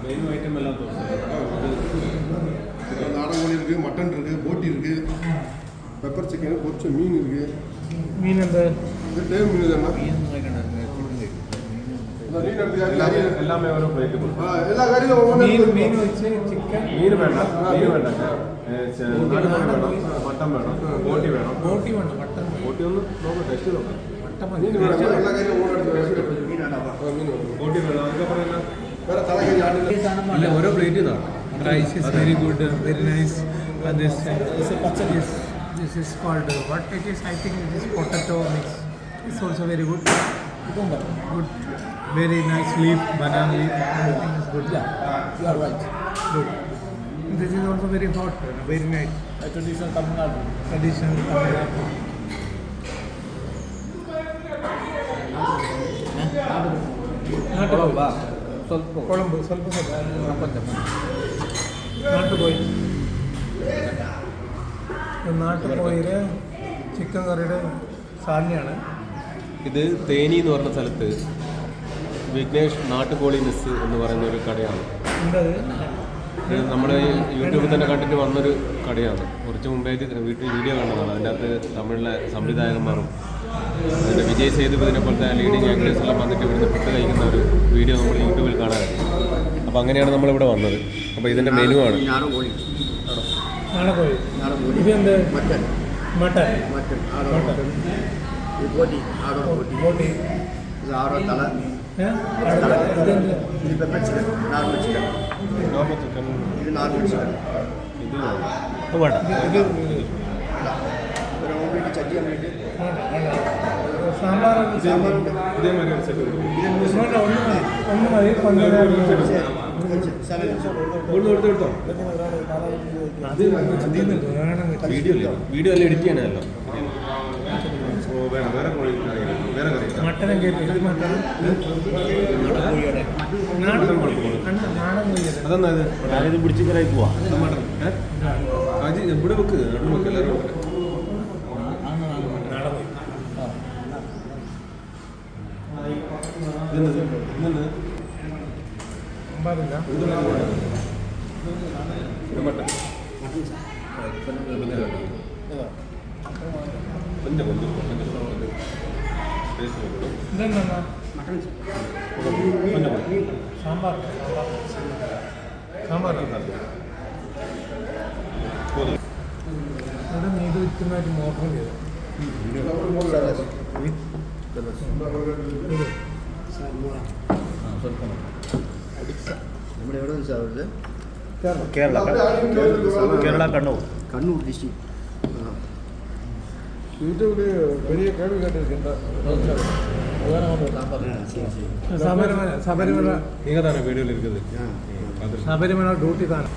Menu item எல்லாம் நாடன் கோழி இருக்குது, மட்டன் இருக்குது, போட்டி இருக்குது, பெப்பர் சிக்கன், பொரிச்ச மீன் இருக்குது. மீன் அந்த டேம் மீன் தானே எல்லாமே ஒரு பிளேட் எல்லா கறியும் ஒவ்வொரு மீன் வச்சு சிக்கன் மீன் வேண்டாம் മട്ടൻ വേണം ബോട്ടി വേണം ബോട്ടി ഒന്ന് നോക്കാം ടെസ്റ്റ് നോക്കാം ബോട്ടി വേണം അതുക്കപ്പുറം എന്നാ ഇല്ല ഓരോ പ്ലേറ്റ് ഇതാണ് rice is very good very nice this is called what it is I think it is potato mix it's also very good very nice leaf banana leaf everything is good you are right good this is also very hot very nice traditional Tamil Nadu കൊളംബ് നാട്ടുകോഴിയുടെ chicken കറിയുടെ സാധനമാണ് ഇത് തേനി എന്ന് പറഞ്ഞ സ്ഥലത്ത് Vignesh നാട്ടുകോഴി mess എന്ന് പറയുന്ന ഒരു കടയാണ്. ഇത് നമ്മൾ യൂട്യൂബിൽ തന്നെ കണ്ടിട്ട് വന്നൊരു കടയാണ്. കുറച്ച് മുമ്പേ വീട്ടിൽ വീഡിയോ കണ്ടതാണ്. അതിൻ്റെ അകത്ത് തമിഴിലെ സംവിധായകന്മാരും അതിൻ്റെ വിജയ് സേതുപതിനെ പോലത്തെ ലീഡിങ് ആക്ടേഴ്സ് എല്ലാം വന്നിട്ട് ഇവിടുന്ന് ഫുഡ് കഴിക്കുന്ന ഒരു വീഡിയോ നമ്മൾ യൂട്യൂബിൽ കാണാറുണ്ട്. അപ്പോൾ അങ്ങനെയാണ് നമ്മളിവിടെ വന്നത്. അപ്പോൾ ഇതിൻ്റെ മെനു ആണ് സാമ്പാർ വീഡിയോ എല്ലാം എഡിറ്റ് ചെയ്യാനല്ലോ. മട്ടനും അതെന്നാ ഇത് പിടിച്ചിക്കലായി പോവാ മട്ടൻ ഇവിടെ വെക്ക് അവിടെ വെക്ക് എല്ലാവരും സാമ്പാർ ഇവിടെ നീത് വിൽക്കുന്നതായിട്ട് മോട്ടർ ചെയ്തു നമ്മുടെ എവിടെ വെച്ചാൽ കേരള കണ്ണൂർ ഡിസ്ട്രിക്ട് യൂട്യൂബിൽ വലിയ കേൾവി കേട്ടിരിക്കേണ്ട ശബരിമല നീങ്ങ താനേ വീഡിയോയിൽ ഇരിക്കുന്നത് ശബരിമല ഡ്യൂട്ടി താനേ